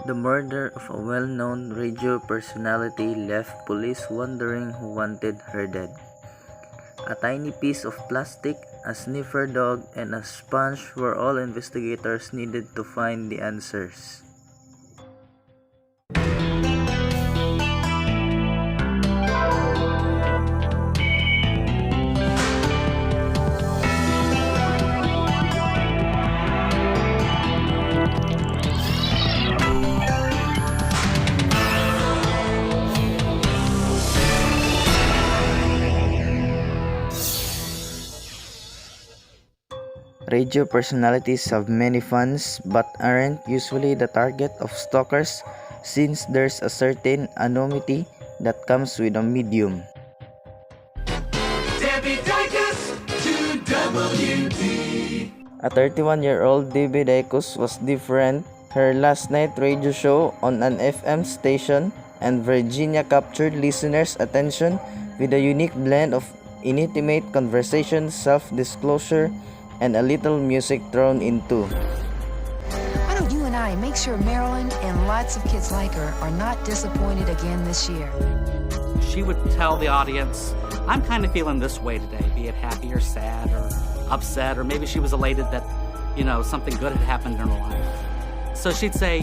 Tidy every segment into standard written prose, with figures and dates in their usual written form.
The murder of a well-known radio personality left police wondering who wanted her dead. A tiny piece of plastic, a sniffer dog, and a sponge were all investigators needed to find the answers. Radio personalities have many fans but aren't usually the target of stalkers since there's a certain anonymity that comes with a medium. A 31-year-old Debbie Dacus was different. Her last night radio show on an FM station and Virginia captured listeners' attention with a unique blend of intimate conversation, self-disclosure, and a little music thrown in too. Why don't you and I make sure Marilyn and lots of kids like her are not disappointed again this year? She would tell the audience, I'm kind of feeling this way today, be it happy or sad or upset, or maybe she was elated that, something good had happened in her life. So she'd say,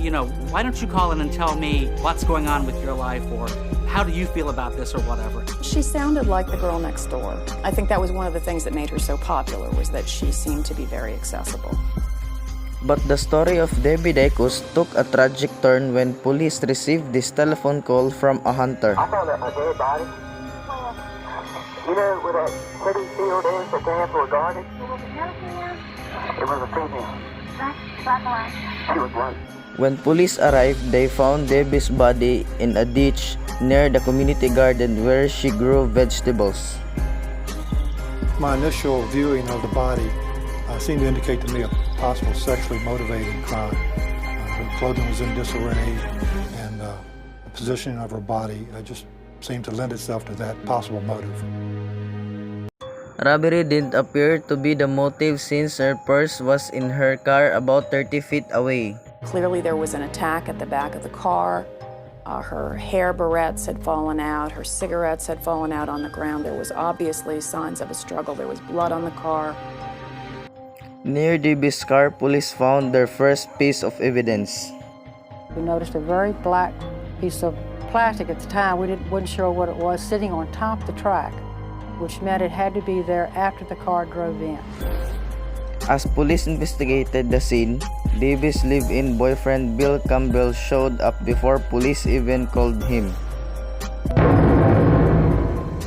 why don't you call in and tell me what's going on with your life, or how do you feel about this, or whatever. She sounded like the girl next door. I think that was one of the things that made her so popular, was that she seemed to be very accessible. But the story of Debbie Dacus took a tragic turn when police received this telephone call from a hunter. I found a dead body. You know where that city field is that they have for a garden? It was a female. She was white. When police arrived, they found Debbie's body in a ditch near the community garden where she grew vegetables. My initial viewing of the body seemed to indicate to me a possible sexually motivated crime. Her clothing was in disarray, and the positioning of her body just seemed to lend itself to that possible motive. Robbery didn't appear to be the motive since her purse was in her car about 30 feet away. Clearly there was an attack at the back of the car. Her hair barrettes had fallen out. Her cigarettes had fallen out on the ground. There was obviously signs of a struggle. There was blood on the car. Near Debbie's car, police found their first piece of evidence. We noticed a very black piece of plastic at the time. We wasn't sure what it was, sitting on top of the track, which meant it had to be there after the car drove in. As police investigated the scene, Debbie's live-in boyfriend Bill Campbell showed up before police even called him.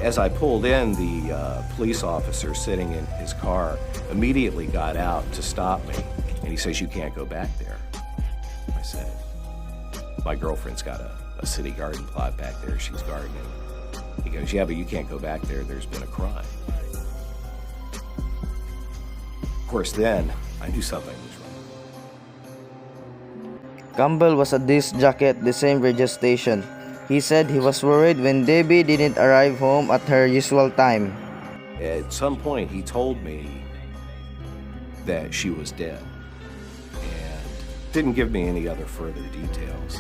As I pulled in, the police officer sitting in his car immediately got out to stop me, and he says, "You can't go back there." I said, "My girlfriend's got a city garden plot back there. She's gardening." He goes, "Yeah, but you can't go back there. There's been a crime." Of course, then I knew something was wrong. Campbell was a disc jockey at the same radio station. He said he was worried when Debbie didn't arrive home at her usual time. At some point, he told me that she was dead and didn't give me any other further details.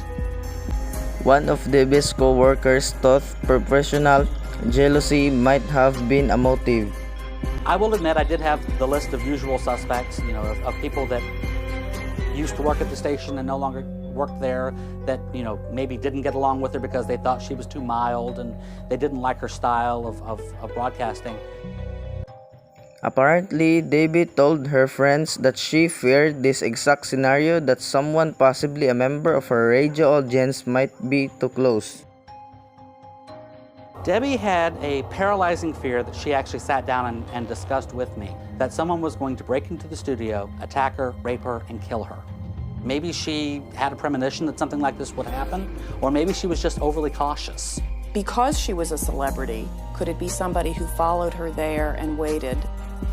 One of Debbie's co-workers thought professional jealousy might have been a motive. I will admit I did have the list of usual suspects, of people that used to work at the station and no longer work there, that maybe didn't get along with her because they thought she was too mild and they didn't like her style of broadcasting. Apparently, Debbie told her friends that she feared this exact scenario, that someone, possibly a member of her radio audience, might be too close. Debbie had a paralyzing fear that she actually sat down and discussed with me, that someone was going to break into the studio, attack her, rape her, and kill her. Maybe she had a premonition that something like this would happen, or maybe she was just overly cautious. Because she was a celebrity, could it be somebody who followed her there and waited?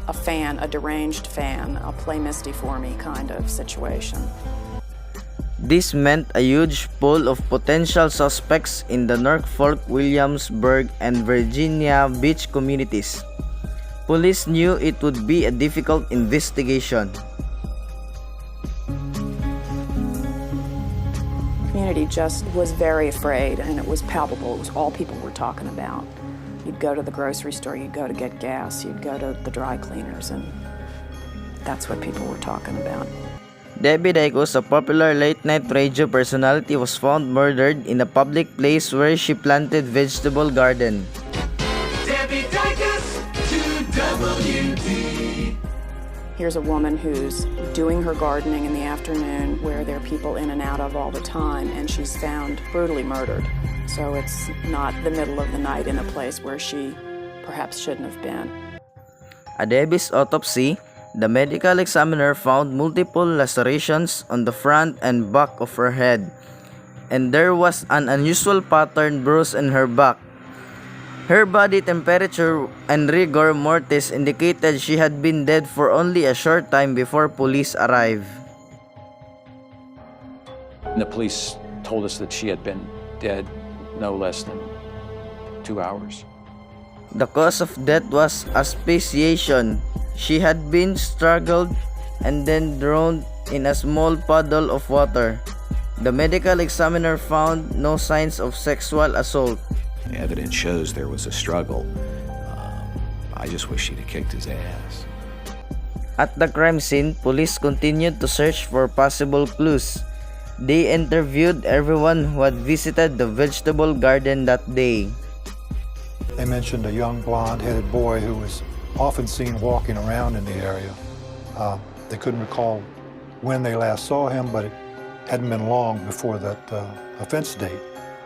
A fan, a deranged fan, a play Misty for me kind of situation. This meant a huge pool of potential suspects in the Norfolk, Williamsburg, and Virginia Beach communities. Police knew it would be a difficult investigation. community just was very afraid, and it was palpable. It was all people were talking about. You'd go to the grocery store, you'd go to get gas, you'd go to the dry cleaners, and that's what people were talking about. Debbie Dacus, a popular late-night radio personality, was found murdered in a public place where she planted vegetable garden. Debbie Dacus to WD. Here's a woman who's doing her gardening in the afternoon where there are people in and out of all the time, and she's found brutally murdered. So it's not the middle of the night in a place where she perhaps shouldn't have been. At Debbie's autopsy, the medical examiner found multiple lacerations on the front and back of her head, and there was an unusual pattern bruise in her back. Her body temperature and rigor mortis indicated she had been dead for only a short time before police arrived. The police told us that she had been dead no less than 2 hours. The cause of death was asphyxiation. She had been strangled and then drowned in a small puddle of water. The medical examiner found no signs of sexual assault. The evidence shows there was a struggle. I just wish she'd have kicked his ass. At the crime scene, police continued to search for possible clues. They interviewed everyone who had visited the vegetable garden that day. They mentioned a young blonde-headed boy who was often seen walking around in the area. They couldn't recall when they last saw him, but it hadn't been long before that offense date.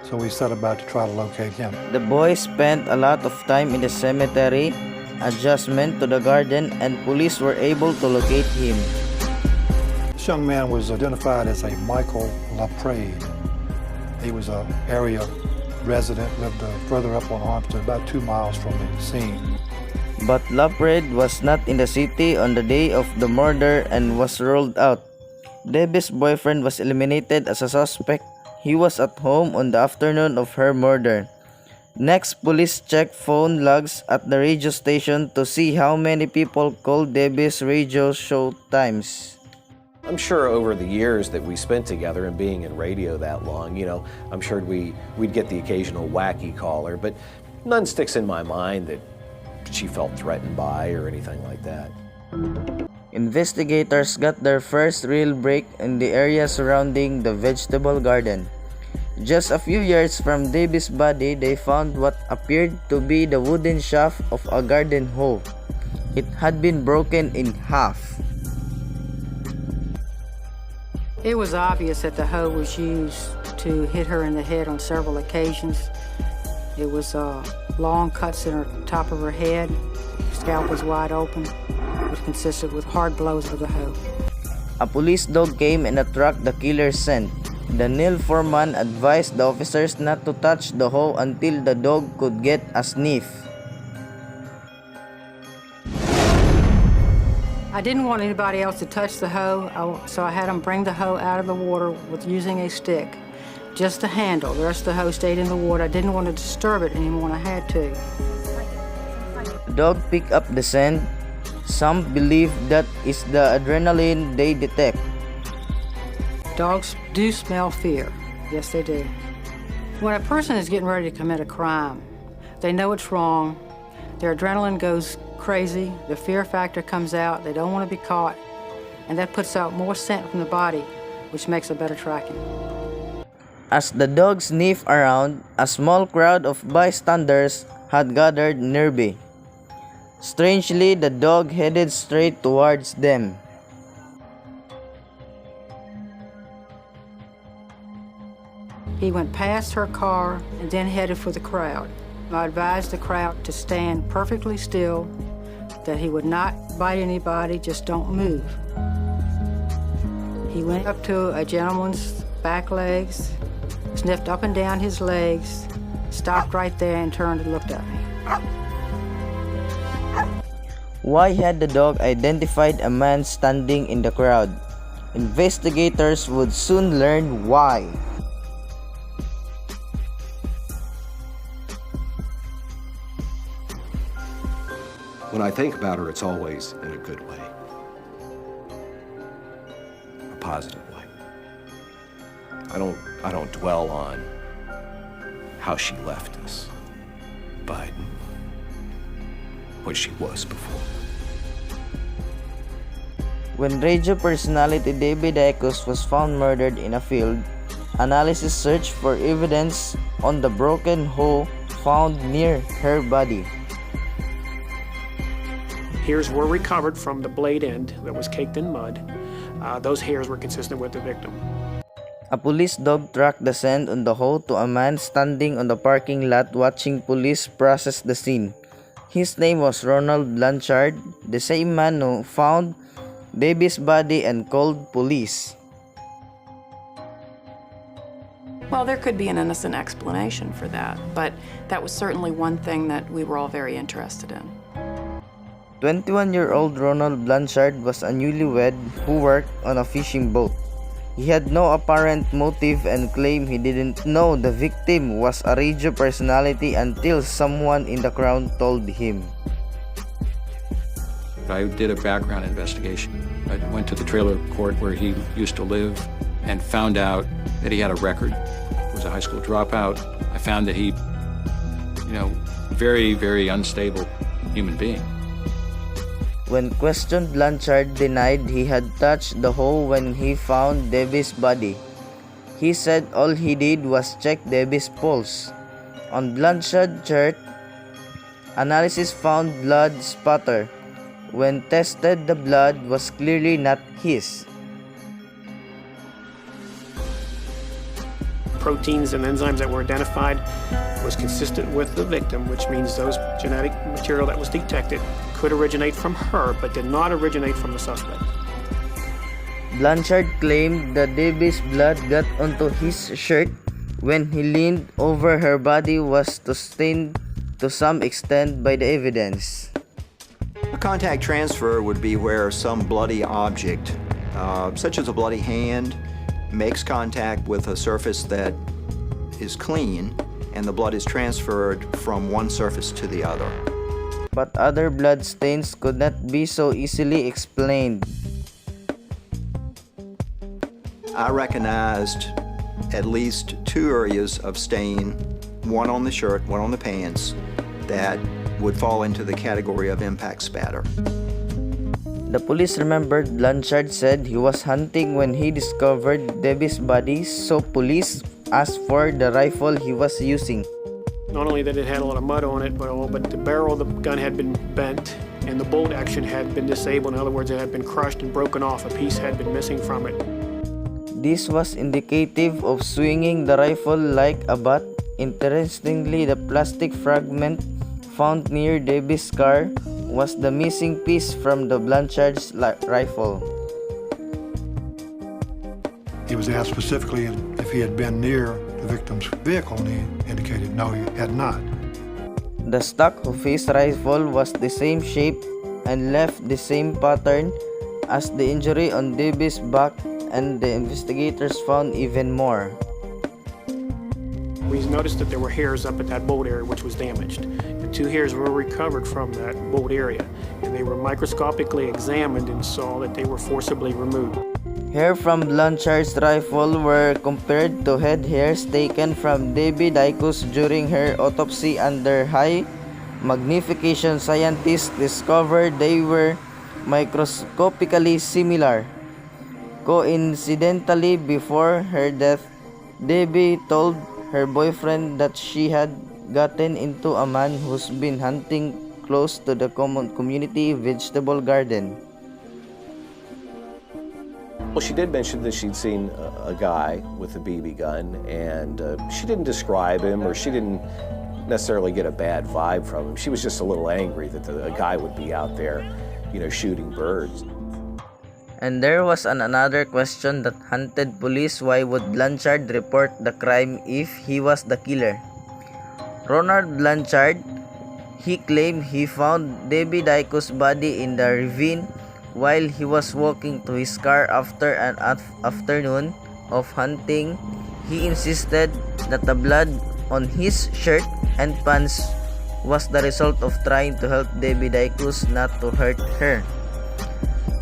So we set about to try to locate him. The boy spent a lot of time in the cemetery, adjustment to the garden, and police were able to locate him. This young man was identified as a Michael LaPrade. He was an area resident, lived further up on Armstead, about 2 miles from the scene. But LaPrade was not in the city on the day of the murder and was ruled out. Debbie's boyfriend was eliminated as a suspect. He was at home on the afternoon of her murder. Next, police checked phone logs at the radio station to see how many people called Debbie's radio show times. I'm sure over the years that we spent together and being in radio that long, I'm sure we'd get the occasional wacky caller, but none sticks in my mind that she felt threatened by or anything like that. Investigators got their first real break in the area surrounding the vegetable garden. Just a few yards from Debbie's body, they found what appeared to be the wooden shaft of a garden hoe. It had been broken in half. It was obvious that the hoe was used to hit her in the head on several occasions. It was long cuts in the top of her head. Scalp was wide open. It consisted with hard blows with the hoe. A police dog came and tracked the killer's scent. The Neil foreman advised the officers not to touch the hoe until the dog could get a sniff. I didn't want anybody else to touch the hoe, so I had them bring the hoe out of the water with using a stick. Just the handle. The rest of the hoe stayed in the water. I didn't want to disturb it anymore, and I had to. The dog picked up the scent. Some believe that is the adrenaline they detect. Dogs do smell fear. Yes, they do. When a person is getting ready to commit a crime, they know it's wrong. Their adrenaline goes crazy. The fear factor comes out. They don't want to be caught. And that puts out more scent from the body, which makes a better tracking. As the dog sniffed around, a small crowd of bystanders had gathered nearby. Strangely, the dog headed straight towards them. He went past her car and then headed for the crowd. I advised the crowd to stand perfectly still, that he would not bite anybody, just don't move. He went up to a gentleman's back legs, sniffed up and down his legs, stopped right there and turned and looked at me. Why had the dog identified a man standing in the crowd? Investigators would soon learn why. When I think about her, it's always in a good way, a positive way. I don't dwell on how she left us, but what she was before. When radio personality Debbie Dacus was found murdered in a field, analysis searched for evidence on the broken hoe found near her body. Hairs were recovered from the blade end that was caked in mud. Those hairs were consistent with the victim. A police dog tracked the scent on the hoe to a man standing on the parking lot watching police process the scene. His name was Ronald Blanchard, the same man who found Debbie's body and called police. Well, there could be an innocent explanation for that, but that was certainly one thing that we were all very interested in. 21-year-old Ronald Blanchard was a newlywed who worked on a fishing boat. He had no apparent motive and claimed he didn't know the victim was a radio personality until someone in the crowd told him. I did a background investigation. I went to the trailer court where he used to live and found out that he had a record. He was a high school dropout. I found that he, very, very unstable human being. When questioned, Blanchard denied he had touched the hoe when he found Debbie's body. He said all he did was check Debbie's pulse. On Blanchard's shirt, analysis found blood spatter. When tested, the blood was clearly not his. Proteins and enzymes that were identified was consistent with the victim, which means those genetic material that was detected could originate from her, but did not originate from the suspect. Blanchard claimed that Debbie's blood got onto his shirt when he leaned over her body was stained to some extent by the evidence. A contact transfer would be where some bloody object, such as a bloody hand, makes contact with a surface that is clean, and the blood is transferred from one surface to the other. But other blood stains could not be so easily explained. I recognized at least two areas of stain, one on the shirt, one on the pants, that would fall into the category of impact spatter. The police remembered Blanchard said he was hunting when he discovered Debbie's body, so police asked for the rifle he was using. Not only that it had a lot of mud on it, but the barrel of the gun had been bent and the bolt action had been disabled. In other words, it had been crushed and broken off. A piece had been missing from it. This was indicative of swinging the rifle like a bat. Interestingly, the plastic fragment found near Debbie's car was the missing piece from the Blanchard's rifle. He was asked specifically if he had been near the victim's vehicle, and he indicated no, he had not. The stock of his rifle was the same shape and left the same pattern as the injury on Debbie's back, and the investigators found even more. We noticed that there were hairs up at that bolt area which was damaged. And 2 hairs were recovered from that bolt area, and they were microscopically examined and saw that they were forcibly removed. Hair from Blanchard's rifle were compared to head hairs taken from Debbie Dacus during her autopsy under high magnification. Scientists discovered they were microscopically similar. Coincidentally, before her death, Debbie told her boyfriend that she had gotten into a man who's been hunting close to the community vegetable garden. Well, she did mention that she'd seen a guy with a BB gun, and she didn't describe him, or she didn't necessarily get a bad vibe from him. She was just a little angry that a guy would be out there, shooting birds. And there was another question that haunted police: why would Blanchard report the crime if he was the killer? Ronald Blanchard, he claimed he found Debbie Dacus' body in the ravine while he was walking to his car after an afternoon of hunting. He insisted that the blood on his shirt and pants was the result of trying to help Debbie Dacus not to hurt her.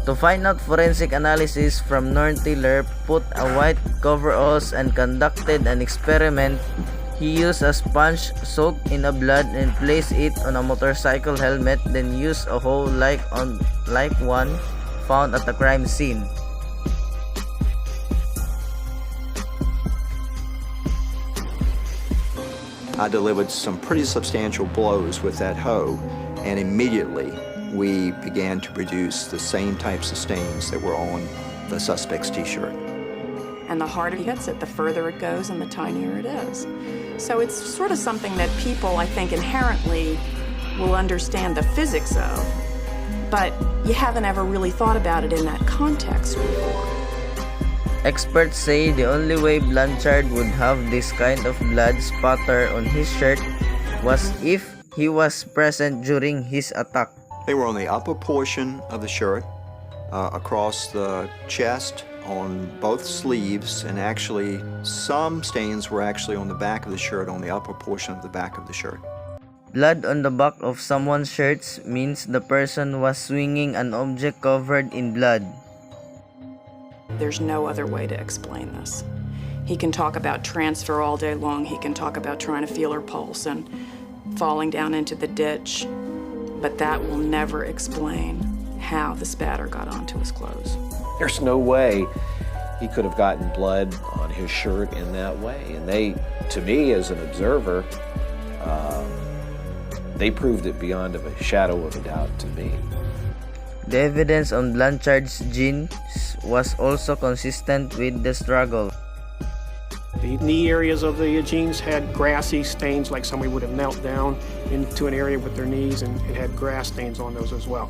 To find out forensic analysis from Norn Tiller put a white coveralls and conducted an experiment. He used a sponge soaked in a blood and placed it on a motorcycle helmet, then used a hole like one found at the crime scene. I delivered some pretty substantial blows with that hoe, and immediately we began to produce the same types of stains that were on the suspect's t-shirt. And the harder he hits it, the further it goes and the tinier it is. So it's sort of something that people, I think, inherently will understand the physics of, but you haven't ever really thought about it in that context before. Experts say the only way Blanchard would have this kind of blood spatter on his shirt was if he was present during his attack. They were on the upper portion of the shirt, across the chest, on both sleeves, and actually some stains were actually on the back of the shirt, on the upper portion of the back of the shirt. Blood on the back of someone's shirts means the person was swinging an object covered in blood. There's no other way to explain this. He can talk about transfer all day long. He can talk about trying to feel her pulse and falling down into the ditch, but that will never explain how the spatter got onto his clothes. There's no way he could have gotten blood on his shirt in that way. And they, to me as an observer, they proved it beyond a shadow of a doubt to me. The evidence on Blanchard's jeans was also consistent with the struggle. The knee areas of the jeans had grassy stains, like somebody would have knelt down into an area with their knees, and it had grass stains on those as well.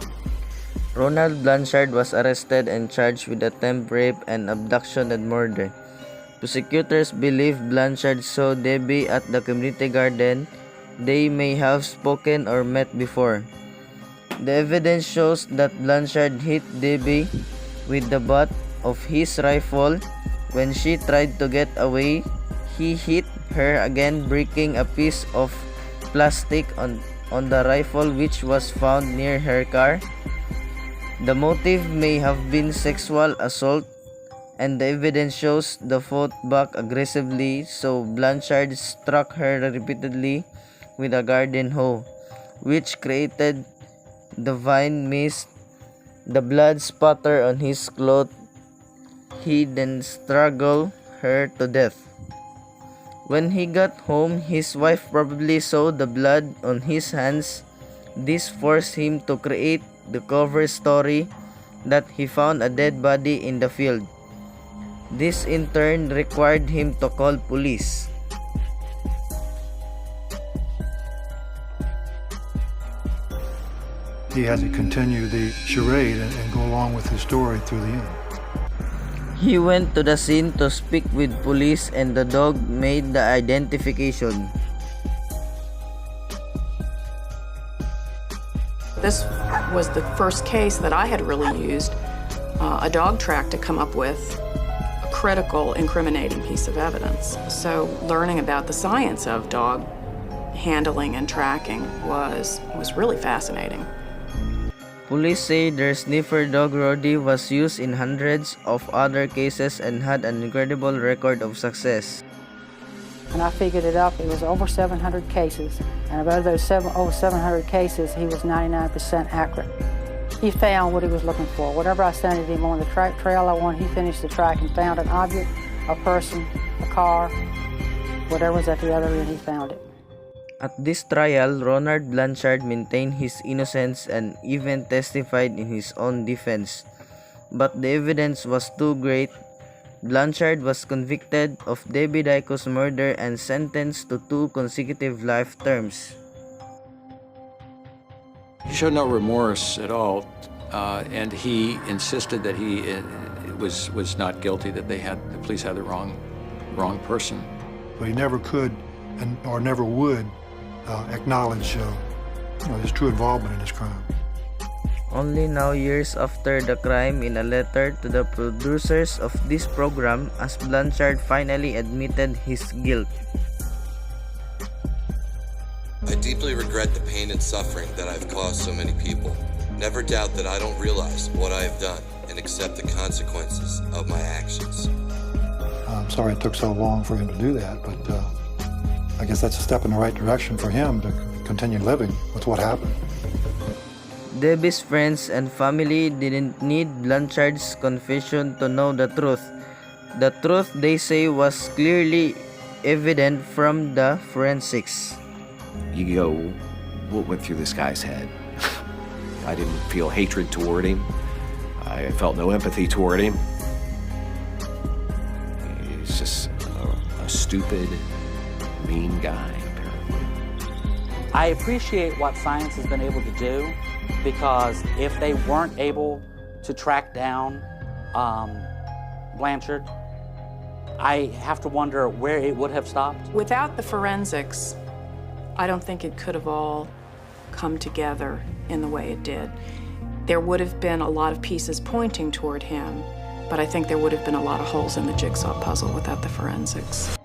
Ronald Blanchard was arrested and charged with attempt rape and abduction and murder. Prosecutors believe Blanchard saw Debbie at the community garden. They may have spoken or met before. The evidence shows that Blanchard hit Debbie with the butt of his rifle. When she tried to get away, he hit her again, breaking a piece of plastic on the rifle which was found near her car. The motive may have been sexual assault, and the evidence shows the fought back aggressively, so Blanchard struck her repeatedly with a garden hoe, which created the vine mist. The blood spatter on his cloth. He then strangled her to death. When he got home, his wife probably saw the blood on his hands. This forced him to create the cover story that he found a dead body in the field. This in turn required him to call police. He had to continue the charade and go along with his story through the end. He went to the scene to speak with police, and the dog made the identification. This was the first case that I had really used a dog track to come up with a critical, incriminating piece of evidence. So learning about the science of dog handling and tracking was really fascinating. Police say their sniffer dog Roddy was used in hundreds of other cases and had an incredible record of success. When I figured it up, it was over 700 cases, and of those over 700 cases, he was 99% accurate. He found what he was looking for. Whatever I sent him on the trail I wanted, he finished the track and found an object, a person, a car, whatever was at the other end, he found it. At this trial, Ronald Blanchard maintained his innocence and even testified in his own defense. But the evidence was too great. Blanchard was convicted of Debbie Dyko's murder and sentenced to 2 consecutive life terms. He showed no remorse at all, and he insisted that he was not guilty, that the police had the wrong person. But he never could or never would acknowledge his true involvement in this crime. Only now, years after the crime, in a letter to the producers of this program, as Blanchard finally admitted his guilt. I deeply regret the pain and suffering that I've caused so many people. Never doubt that I don't realize what I have done and accept the consequences of my actions. I'm sorry it took so long for him to do that, but I guess that's a step in the right direction for him to continue living with what happened. Debbie's friends and family didn't need Blanchard's confession to know the truth. The truth, they say, was clearly evident from the forensics. You go, what went through this guy's head? I didn't feel hatred toward him. I felt no empathy toward him. He's just a stupid, mean guy, apparently. I appreciate what science has been able to do, because if they weren't able to track down Blanchard, I have to wonder where it would have stopped. Without the forensics, I don't think it could have all come together in the way it did. There would have been a lot of pieces pointing toward him, but I think there would have been a lot of holes in the jigsaw puzzle without the forensics.